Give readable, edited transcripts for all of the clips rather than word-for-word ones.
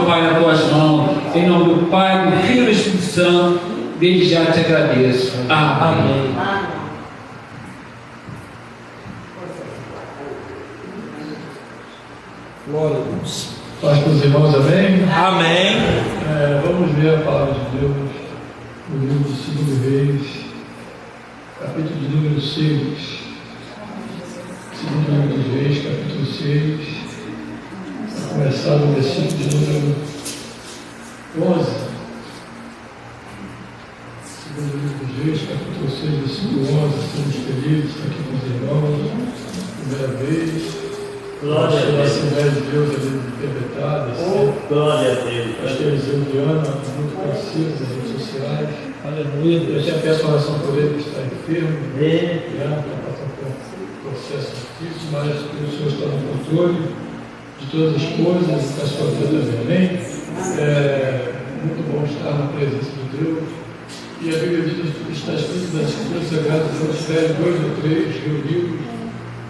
Pai, nas tuas mãos. Em nome do Pai, do Filho e do Espírito Santo, desde já te agradeço. Amém. Glória a Deus. Paz para os irmãos, amém? Amém. Vamos ver a palavra de Deus no livro de 2 Reis, capítulo de número 6. 2 livro dos Reis, capítulo 6. Vai começar no versículo de número 11. 2 livro dos Reis, capítulo 6, versículo 11. Estamos felizes, está aqui com os irmãos, primeira vez. Glória a Deus. Assembleia de Deus ali de Pebetada. Glória a Deus. Pastor Diana, muito conhecido nas redes sociais. Aleluia. Eu já peço oração por ele que está enfermo. Já está passando por um processo difícil, mas o Senhor está no controle de todas as coisas, da sua vida também. Amém? Muito bom estar na presença de Deus. E a Bíblia diz que está escrito nas Escrituras Sagradas, onde estiverem 2 ou 3 reunidos.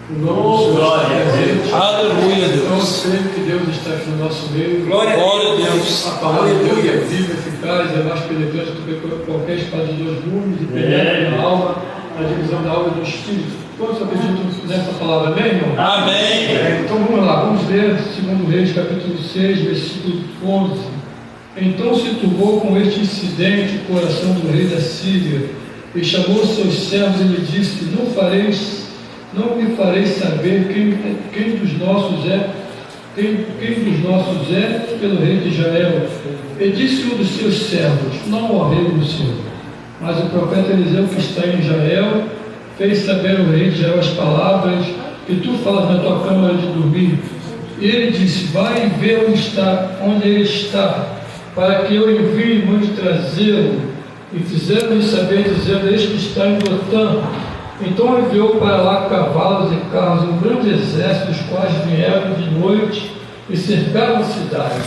Glória a Deus. Aleluia, Deus. Então, creio que Deus está aqui no nosso meio. Glória a Deus. A palavra de Deus é viva, eficaz, é mais penetrante do que qualquer espada de 2 gumes, e penetra na alma, na divisão da alma e do espírito. Quantos acreditam nessa palavra? Amém, irmão? Amém. Então vamos lá, vamos ler 2 Reis, capítulo 6, versículo 11. Então se turbou com este incidente o coração do rei da Síria, e chamou seus servos e lhe disse: não me fareis saber quem dos nossos é pelo rei de Israel. E disse um dos seus servos: não, ó rei do Senhor. Mas o profeta Eliseu, que está em Israel, fez saber ao rei de Israel as palavras que tu falas na tua câmara de dormir. E ele disse: vai e vê onde ele está, para que eu envie e mande trazê-lo. E fizeram-lhe saber, dizendo: eis que está em Dotã. Então enviou para lá cavalos e carros, um grande exército, os quais vieram de noite e cercaram a cidade.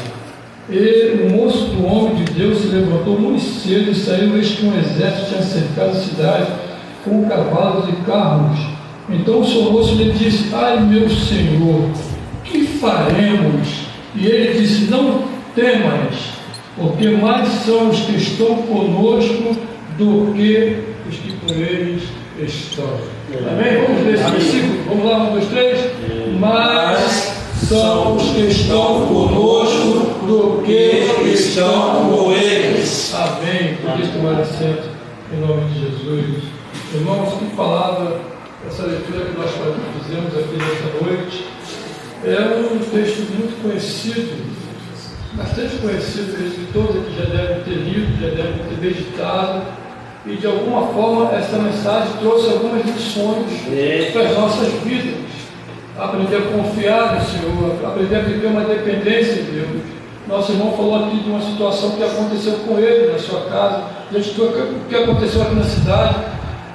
E o moço do homem de Deus se levantou muito cedo e saiu, eis que um exército tinha cercado a cidade com cavalos e carros. Então o seu moço lhe disse: ai, meu senhor, que faremos? E ele disse: não temas, porque mais são os que estão conosco do que os que com eles estão. Amém? Vamos ler esse versículo? Vamos lá, 1, 2, 3. Mas são os que estão conosco do que estão com eles. Amém. Por isso tomar assento em nome de Jesus. Irmãos, que palavra, essa leitura que nós fizemos aqui nesta noite é um texto muito conhecido, bastante conhecido, que todos aqui já devem ter lido, já devem ter meditado. E de alguma forma essa mensagem trouxe algumas lições para as nossas vidas. Aprender a confiar no Senhor, aprender a viver uma dependência de Deus. Nosso irmão falou aqui de uma situação que aconteceu com ele na sua casa, diante do que aconteceu aqui na cidade.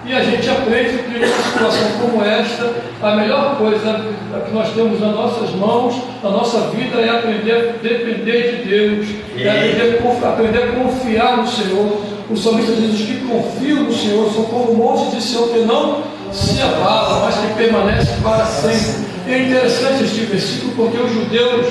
E a gente aprende que numa situação como esta, a melhor coisa que nós temos nas nossas mãos, na nossa vida, é aprender a depender de Deus, aprender a confiar no Senhor. O salmista diz: os que confiam no Senhor são como o monte de Sião, que não se abala, mas que permanece para sempre. E é interessante este versículo, porque os judeus,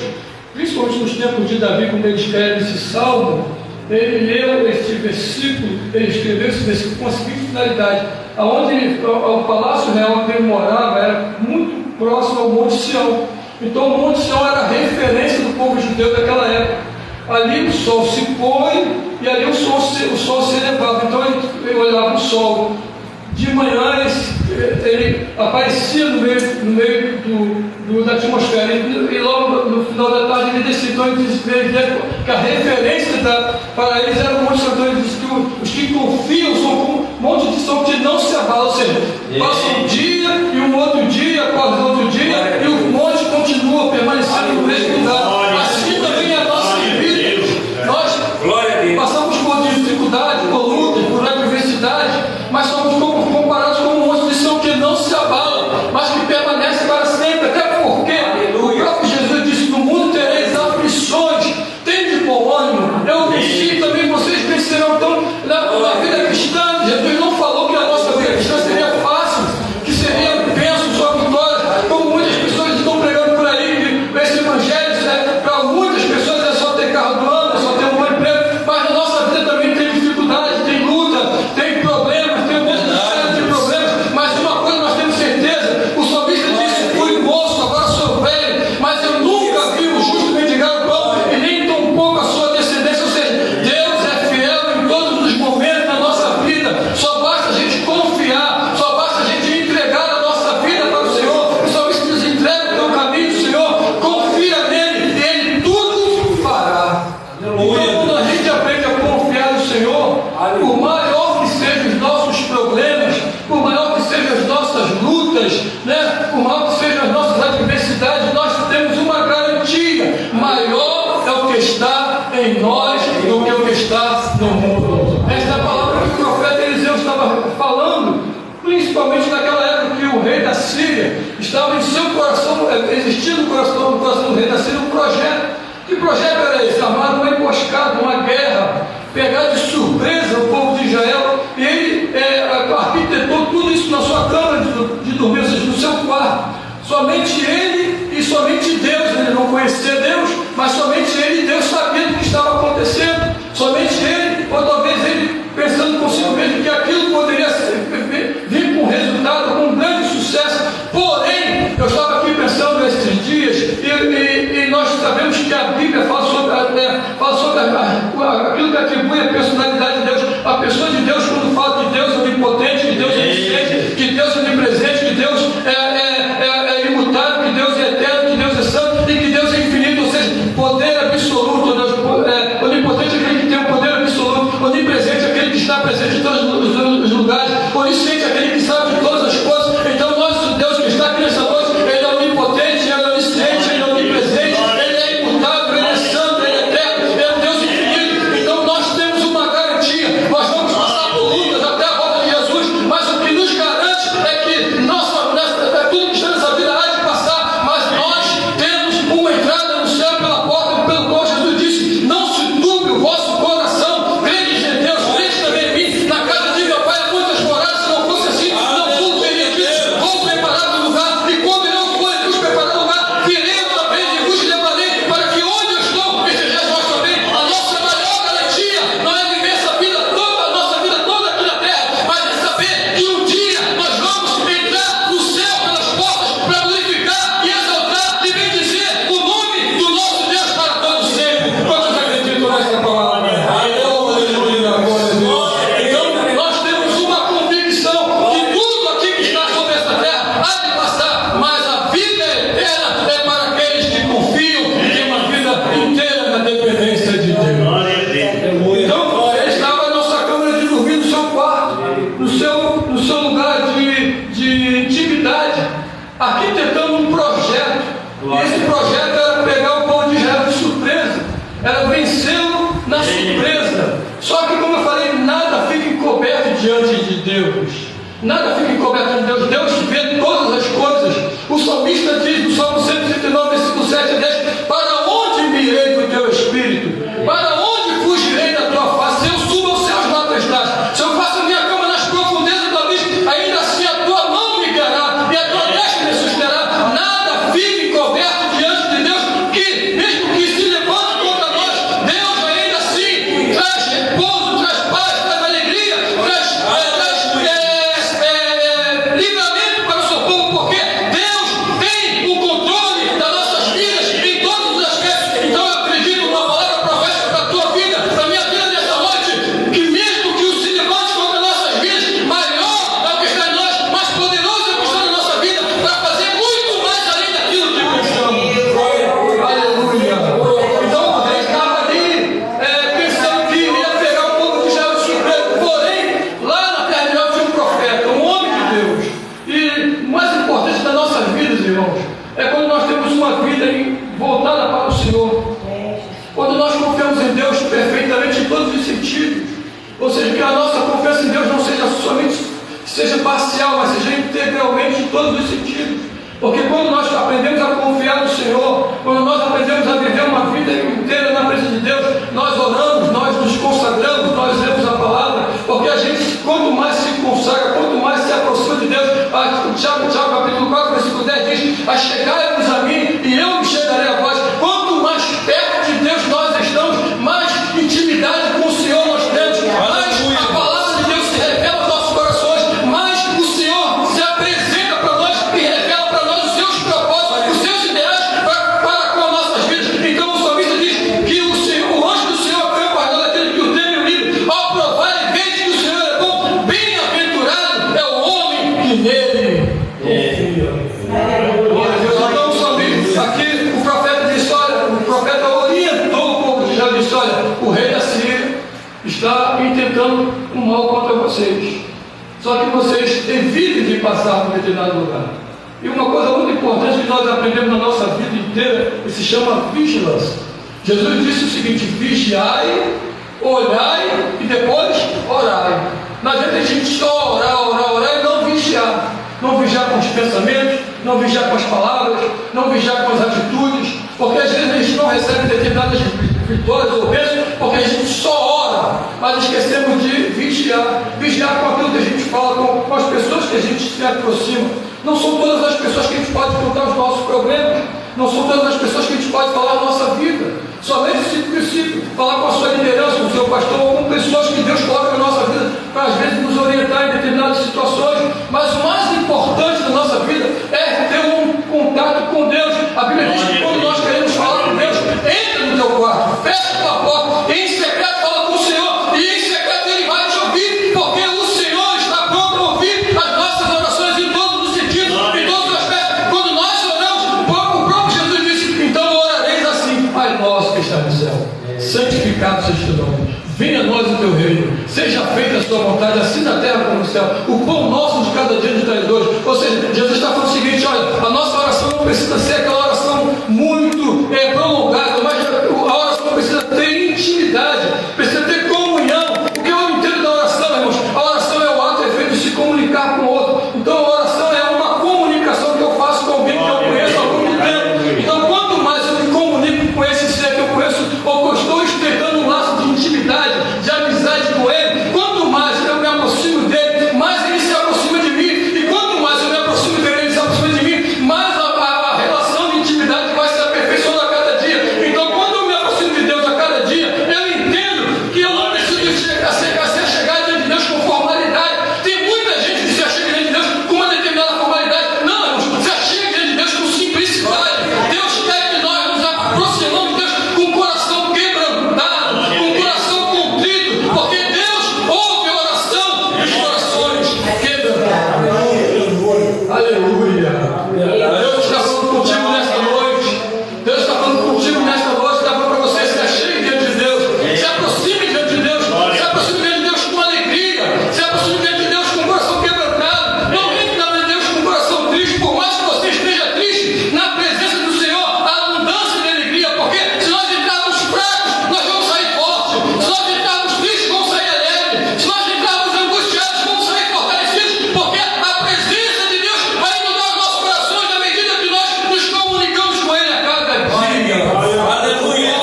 principalmente nos tempos de Davi, quando ele escreve esse salmo, ele leu este versículo, ele escreveu esse versículo com a seguinte finalidade: o palácio real onde ele morava era muito próximo ao Monte Sião. Então o Monte Sião era a referência do povo judeu daquela época. Ali o sol se põe e ali o sol se elevava. Então ele olhava o sol de manhã, ele aparecia no meio da atmosfera, e logo no final da tarde ele descia. Então ele dizia que a referência para eles era o Monte Sião. Então ele disse que os que confiam são como um monte de sol que não se abala, ou seja, passa um dia e um outro dia, quase outro dia, e o monte continua permanecendo no mesmo lugar. Assim também é a nossa vida. Nós passamos por dificuldade, por luta, por adversidade, mas somos comparados com um monte de Sião que não se abala, mas que permanece para sempre. Até porque o próprio Jesus disse: no mundo tereis aflições, tende bom ânimo, eu venci, também vocês vencerão. Então, na vida cristã, Jesus não falou que a nossa vida cristã seria fácil, que seria bênção, só vitória, como muitas pessoas estão pregando por aí, que esse evangelho em nós do que o que está no mundo. Esta é a palavra que o profeta Eliseu estava falando, principalmente naquela época que o rei da Síria estava em seu coração, existia no coração do rei da Síria um projeto. Que projeto era esse? Armar uma emboscada, uma guerra, pegar de surpresa o povo de Israel, e ele arquitetou tudo isso na sua câmara de dormir, ou seja, no seu quarto. Somente ele e somente Deus, ele não conhecia Deus, mas somente ele e Deus sabiam o que estava acontecendo. Somente ele, ou talvez ele pensando consigo mesmo que aquilo poderia vir com resultado, com um grande sucesso. Porém, eu estava aqui pensando esses dias, e nós sabemos que a Bíblia fala sobre aquilo que atribui a personalidade de Deus. A pessoa de Deus, quando fala que Deus é onipotente, que Deus é onisciente, que Deus é onipresente, que Deus é imutável, que Deus é eterno, que Deus é santo e que Deus é infinito, ou seja, poder absoluto. Onipotente é aquele que tem o poder absoluto, onipresente é aquele que está presente em todos os lugares, onisciente é aquele que sabe de todas as coisas. Então, nosso Deus que está aqui nessa noite, ele é onipotente, ele é onisciente, ele é onipresente, ele é imutável, ele é santo, ele é eterno, ele é um Deus infinito. Então, nós temos uma garantia. Nós vamos passar por lutas até a volta de Jesus, mas o que nos garante é que tudo que está nessa vida há de passar, mas nós temos uma entrada no céu pela porta, pelo qual Jesus disse: não se turbe o vosso coração, crede em Deus, crede também em mim. Na casa de meu pai há muitas moradas, se não fosse assim, não teria dito: vou preparar o lugar, e quando eu for e vos preparar o lugar, virei outra vez e vos levarei, para que onde eu estou estejais vós também. A nossa maior garantia não é viver essa vida toda, a nossa vida toda aqui na terra, mas é saber que um dia nós vamos entrar no céu pelas portas para glorificar e exaltar e bendizer o nome do nosso Deus para todos sempre. Quantos acreditam nessa palavra? Aleluia, glória a Deus. Então nós temos uma convicção que tudo aqui que está sobre essa terra há de passar, mas a vida eterna é para aqueles que confiam e têm uma vida inteira na dependência de Deus. Então, ele estava na nossa câmara de dormir, no seu quarto, no seu lugar de intimidade, arquitetando um projeto. E esse projeto era pegar o povo de Israel de surpresa, era vencê-lo na surpresa. Só que, como eu falei, nada fica encoberto diante de Deus. Nada fica encoberto diante de Deus. Deus vê todas as coisas. O salmista diz no Salmo 139, versículo 7 a 10: para onde me irei do teu espírito? Para onde fugirei da tua face? Se eu subo aos céus, lá tu estás. Se eu faço a minha cama nas profundezas do abismo, ainda assim a tua mão me guiará e a tua destra me susterá. Nada fica encoberto diante de Deus, que mesmo que se levante contra nós, Deus ainda assim traz repouso, traz paz, traz alegria, traz livramento para o seu povo, porque Deus tem o controle das nossas vidas em todos os aspectos. Então eu acredito numa palavra profética para a tua vida, para a minha vida nessa noite, que mesmo que o se levante contra nossas vidas, maior é o que está em nós, mais poderoso é o que está na nossa vida, para fazer muito mais além daquilo que pensamos. Aleluia. Então o rei estava ali pensando que iria pegar o povo de Israel de surpresa. Porém, lá na terra de Israel tinha um profeta, um homem de Deus. E o mais importante das nossas vidas, irmãos, é quando nós temos uma vida voltada para o Senhor. Quando nós confiamos em Deus perfeitamente em todos os sentidos. Ou seja, que a nossa confiança em Deus não seja parcial, mas seja integralmente em todos os sentidos. Porque quando nós aprendemos a confiar no Senhor, quando nós aprendemos a viver uma vida inteira na presença de Deus, nós oramos, nós nos consagramos, nós lemos a palavra, porque a gente, quanto mais se consagra, quanto mais se aproxima de Deus, Tiago capítulo 4, versículo 10 diz: achegai-vos a mim e eu me chegarei a vós. Quanto mais perto de Deus nós estamos, mais intimidade com o Senhor nós temos, mais a palavra de Deus se revela aos nossos corações, mais o Senhor se apresenta para nós e revela para nós os seus propósitos, os seus ideais para com as nossas vidas. Então o salmista diz que o anjo do Senhor acampa ao redor daquele que o teme e o livre. Ao provar e vede que o Senhor é bom, bem-aventurado é o homem que nele confia. Então o salmista, aqui o profeta disse: olha, o profeta orientou o povo de Israel e disse: olha, o rei da Síria está intentando um mal contra vocês. Só que vocês evitem de passar por determinado lugar. E uma coisa muito importante que nós aprendemos na nossa vida inteira, que se chama vigilância. Jesus disse o seguinte: vigiai, olhai e depois orai. Não adianta a gente só orar e não vigiar. Não vigiar com os pensamentos, não vigiar com as palavras, não vigiar com as atitudes, porque às vezes a gente não recebe determinadas vitórias ou bênçãos porque a gente só ora, mas esquecemos de vigiar. Vigiar com aquilo que a gente fala, com as pessoas que a gente se aproxima. Não são todas as pessoas que a gente pode contar os nossos problemas, não são todas as pessoas que a gente pode falar a nossa vida. Somente se princípio, falar com a sua liderança, com o seu pastor, ou com pessoas que Deus coloca na nossa vida, para às vezes nos orientar em determinadas situações. Mas o mais importante da nossa vida é ter um contato com Deus. A Bíblia diz que quando nós queremos falar com Deus, entra no teu quarto, fecha a tua porta, e em secreto fala com o Senhor, e em secreto Ele vai te ouvir, porque o Senhor está pronto a ouvir as nossas orações em todos os sentidos, em todos os aspectos. Quando nós oramos, o próprio Jesus disse: então orareis assim: Pai nosso que está no céu, santificado seja o teu nome, venha a nós o teu reino, seja feita a sua vontade, assim na terra como no céu. O pão nosso de cada dia nos dai hoje. Ou seja, Jesus está falando o seguinte: olha, a nossa oração não precisa ser aquela oração muito prolongada, mas a oração precisa ter intimidade, precisa ter comunhão. O que eu entendo da oração, irmãos? A oração é o ato e efeito de se comunicar com o outro. Então a oração é uma comunicação que eu faço com alguém que eu conheço há muito tempo. Então quanto mais eu me comunico com esse ser que eu conheço, ou que eu estou estreitando um laço de intimidade, de amizade com ele, quanto mais eu me aproximo dele, mais ele se aproxima de mim, e quanto mais eu me aproximo dele, ele se aproxima de mim, mais a relação de intimidade vai se aperfeiçoando a cada dia. Então quando eu me aproximo de Deus a cada dia, eu entendo que eu não preciso chegar diante de Deus com formalidade. Tem muita gente que se achega diante de Deus com uma determinada formalidade. Não, irmãos, se achega diante de Deus com simplicidade. Deus quer que nós nos aproximamos de Deus com o coração quebrantado, com o coração contrito, porque Deus ouve a oração dos corações quebrantados. Aleluia. Deus está falando contigo nesta noite. Deus está falando contigo nesta noite. Está falando para você: se achegue diante de Deus, se aproxime diante de Deus, se aproxime diante de Deus com alegria, se aproxime diante de Deus com o coração quebrantado. Não entre diante de Deus com o coração triste, por mais que você esteja triste. Na presença do Senhor há abundância de alegria, porque se nós entrarmos fracos, nós vamos sair fortes. Se nós entrarmos tristes, vamos sair alegres. Se nós entrarmos angustiados, vamos sair fortalecidos, porque a presença de Deus vai inundar os nossos corações na medida que nós nos comunicamos com Ele a cada dia. Aleluia. Aleluia.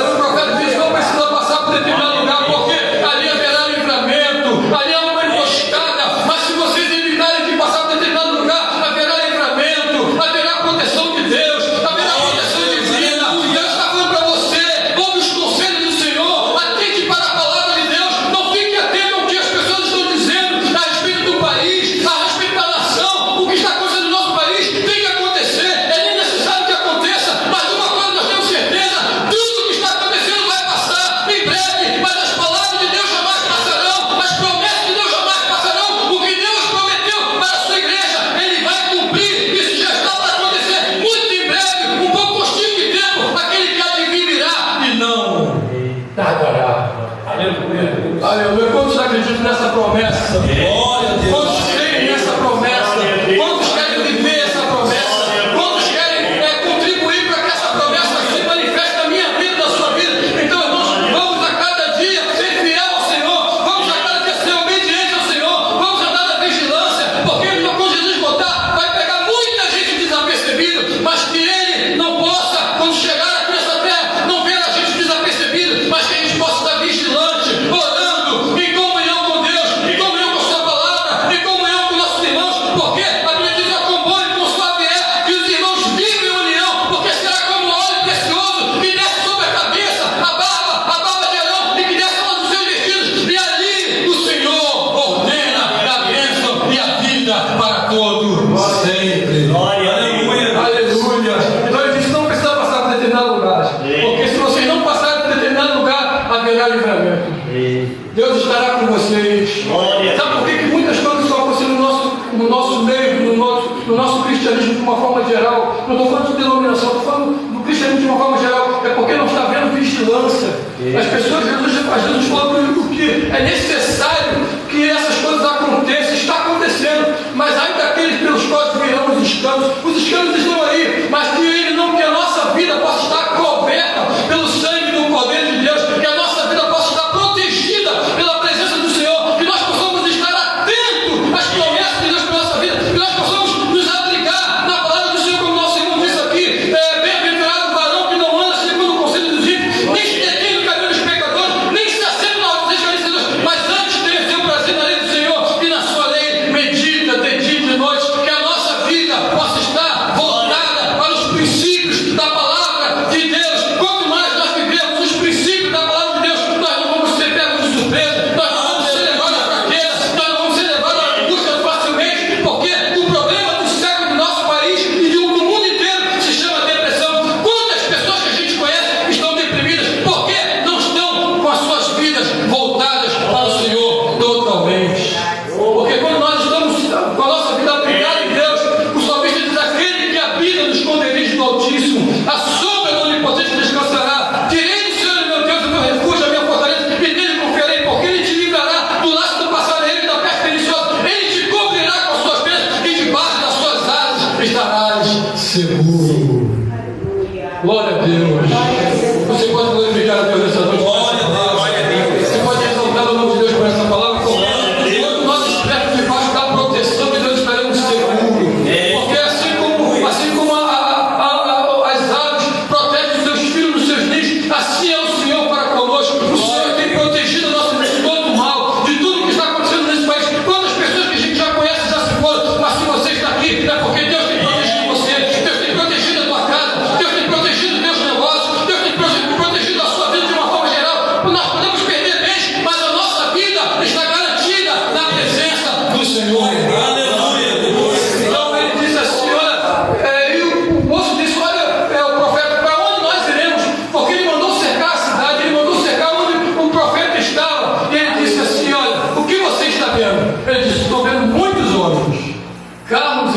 O profeta diz: não precisa passar por determinado lugar, porque ali haverá livramento, ali há uma emboscada, mas se vocês evitarem de passar por determinado lugar, haverá livramento, haverá proteção de Deus, haverá proteção divina. Deus está falando para você: ouve os conselhos do Senhor, atente para a palavra de Deus, não fique atento ao que as pessoas estão dizendo a respeito do país, a respeito da nação. O que está acontecendo no nosso país tem que acontecer, é nem necessário que aconteça, mas uma coisa nós temos certeza: tudo que está acontecendo vai passar em breve, mas as palavras de Deus jamais passarão, as promessas de Deus jamais passarão. O que Deus prometeu para a sua igreja, Ele vai cumprir. Isso já está para acontecer muito em breve, um pouco curtinho de tempo. Aquele que há de vir virá e não tardará. Aleluia. Aleluia. Quantos acreditam nessa promessa? Glória a Deus. Quantos creem nessa promessa? Quantos querem viver essa promessa? Quantos querem contribuir para que essa promessa se manifeste na minha vida, na sua vida? Então, irmãos, vamos a cada dia ser fiel ao Senhor, vamos a cada dia ser obedientes ao Senhor, vamos andar na vigilância, porque quando Jesus voltar, vai pegar muita gente desapercebida, mas que Ele não possa, quando chegar aqui nessa terra, não ver a gente desapercebida, mas que a gente possa estar vigilante, orando, em comunhão com Deus, em comunhão com a sua palavra, em comunhão com nossos irmãos, porque a Bíblia diz: acompanhe com suave é que os irmãos vivem em união, porque será como óleo precioso que desce sobre a cabeça, a barba de Arão, e que desce sobre os seus vestidos, e ali o Senhor ordena a bênção e a vida para todo sempre. Aleluia. Aleluia. Então ele disse: não precisa passar por determinado lugar, porque se vocês não passarem por determinado lugar, haverá livramento. Deus estará com vocês. Sabe por que muitas coisas estão acontecendo no nosso meio, no nosso cristianismo de uma forma geral? Não estou falando de denominação, estou falando do cristianismo de uma forma geral. É porque não está havendo vigilância. As pessoas, Jesus falou que é necessário que essas coisas aconteçam, está acontecendo, mas ainda aqueles pelos quais virão os escândalos estão aí, mas que a nossa vida possa estar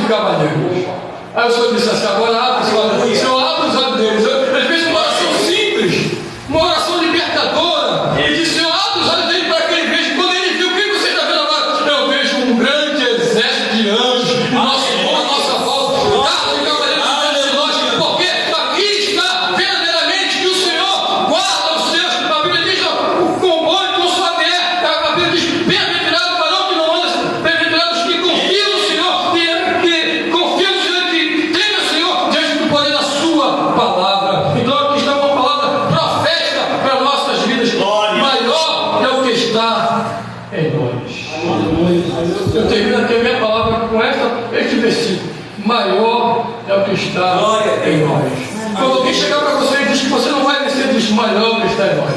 ficar maneiros. Aí o Senhor disse assim, agora abre os olhos deles. Senhor, abre os olhos deles. Ele fez uma oração simples, uma oração libertadora. Ele disse, Senhor, abre os olhos dele para que ele veja. Quando ele viu, o que você está vendo agora? Eu vejo um grande exército de anjos, nossa volta, carros e cavaleiros de nós, porque aqui está verdadeiramente que o Senhor guarda os seus. A Bíblia diz, o comboio com sua terra. A Bíblia diz, bem-aventurado o varão que não anda, bem-aventurados que confiam no Senhor, que confiam no Senhor, que temem o Senhor diante do poder da sua palavra. Então aqui está uma palavra profética para nossas vidas. Maior é o que está em nós. Eu termino aqui a minha palavra com este versículo. Maior é o que está em nós. Quando alguém chegar para você e diz que você não vai vencer, diz maior é o que está em nós.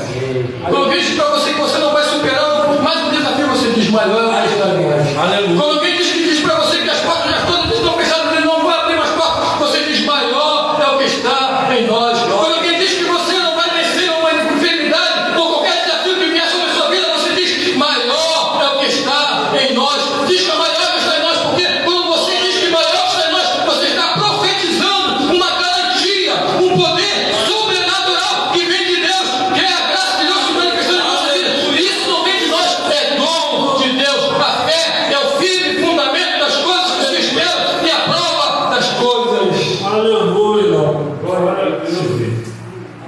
Quando alguém diz para você que você não vai superar mais um desafio, você diz maior é o que está em nós. Aleluia. Quando alguém diz para você que as portas já todas estão fechadas, ele não vai abrir mais portas, você diz maior é o que está em nós. Quando alguém diz que você não vai vencer uma enfermidade ou qualquer desafio que vier sobre a sua vida, você diz maior é o que está em nós. Diz que é maior que está em nós, porque quando você diz que maior está em nós, você está profetizando uma garantia, um poder sobrenatural que vem de Deus, que é a graça de Deus se manifestando em nossa vida. Isso não vem de nós, é dom de Deus. A fé é o firme fundamento das coisas que se esperam e a prova das coisas. Aleluia.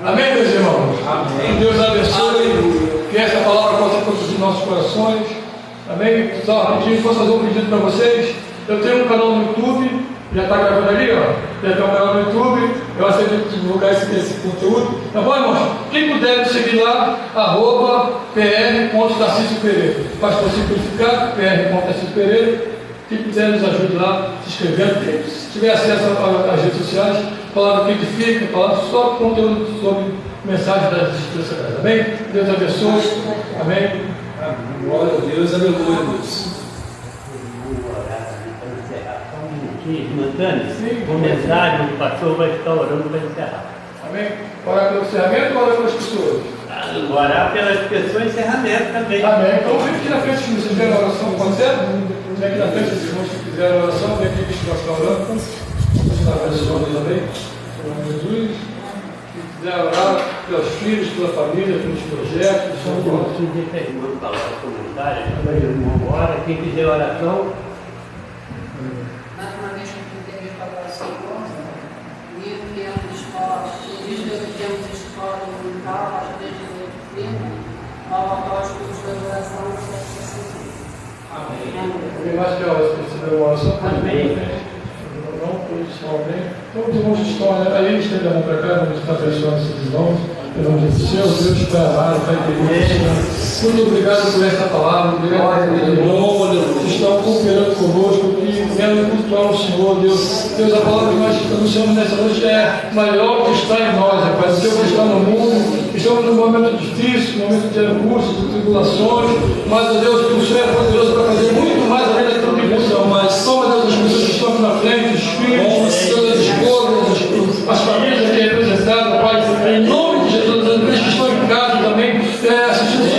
Amém, meus irmãos? Amém. Deus abençoe. Que essa palavra possa todos os nossos corações. Amém? Só rapidinho, posso fazer um pedido para vocês. Eu tenho um canal no YouTube, já está gravando ali, ó. Já tem um canal no YouTube. Eu aceito divulgar esse conteúdo. Tá bom, irmãos? Quem puder seguir lá, @pr.Tarcísio Pereira. Pastor simplificado, pr.Tarcísio Pereira. Quem puder nos ajude lá, se inscrevendo. Se tiver acesso às redes sociais, palavra que edifica, palavra só conteúdo sobre mensagem das Escrituras. Amém? Deus abençoe. Amém. Glória a Deus, aleluia, Deus. O mensagem, o pastor vai estar orando para encerrar. Amém? Orar pelo encerramento ou orar pelas pessoas? Orar pelas pessoas, encerramento também. Amém. Então vem aqui na frente, se vocês fizeram a oração, pode ser? Vem aqui na frente, os irmãos que fizeram a oração, vem aqui que nós estamos orando. Vamos estar abençoando também. Em nome de Jesus. Quem quiser orar pelos filhos, pela família, pelos projetos, são todos. Quem quiser falar comentário, ora. Quem quiser oração. Mais uma vez, que teve para o Senhor, e o tempo de escola, diz que eu temos escola dominical, a gente tem ao apóstolo de oração, Amém. Alguém mais que receber uma oração? Amém. Não, todos estão bem. Então, os irmãos estão aí, estende a mão para cá, vamos estar abençoando esses irmãos. Pelo nome de Deus, Deus Pai amado, Pai querido. Muito obrigado por esta palavra, obrigado por irmãos que estão cooperando conosco, que vendo cultuar o Senhor, Deus. Deus, a palavra que nós anunciamos nessa noite é maior que está em nós, Pai. Deus que está no mundo, estamos num momento difícil, momento de angústia, de tribulações, mas, Deus, que o Senhor é poderoso para fazer muito mais além da tribulação. Mas toma, Deus, as pessoas que estão aqui na frente, os filhos, todas as esposas, as famílias aqui representadas, Pai, em nome de Jesus, as pessoas que estão em casa também, assistindo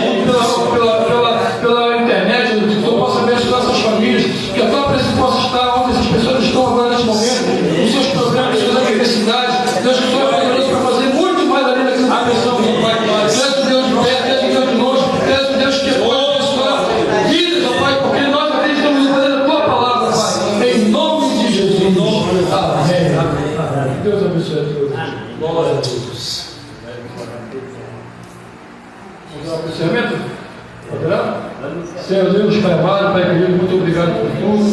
pela internet, que o Senhor possa abençoar essas famílias, que a tua presença possa estar onde essas pessoas estão agora neste momento, os seus problemas, as suas necessidades. Deus, que o Senhor é poderoso para fazer muito mais além daquilo que pensamos, Pai. Tu és um Deus de perto, tu és um Deus de longe, tu és um Deus que pode abençoar vidas, ó Pai, porque nós acreditamos no poder da tua palavra, Pai. Em nome de Jesus. Amém. Deus abençoe a todos. Glória a Deus. Vamos dar um encerramento? Poderá? Senhor Deus, Pai amado, Pai querido, muito obrigado por tudo.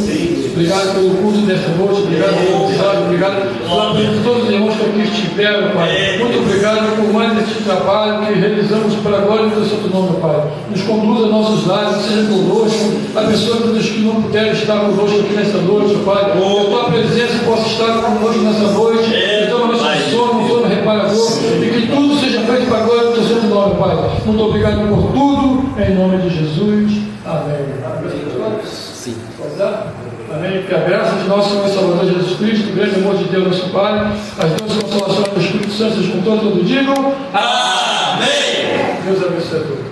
Obrigado pelo culto desta noite, obrigado pelo mensagem, obrigado por todos os irmãos que aqui estiveram, Pai. Muito obrigado por mais este trabalho que realizamos para a glória do Santo Nome, Pai. Nos conduza a nossos lares, seja conosco, abençoe todos que não puderem estar conosco aqui nesta noite, Pai. Que a tua presença possa estar conosco nessa noite, que tua noite de sono, um sono reparador, e que tudo seja feito para a glória do Santo Nome, Pai. Muito obrigado por tudo, em nome de Jesus. Amém. Sim. Pode dar? Amém. Que a graça de nosso Senhor e Salvador Jesus Cristo, o grande amor de Deus, nosso Pai, as duas consolações do Espírito Santo, com todo mundo digam. Amém. Deus abençoe a todos.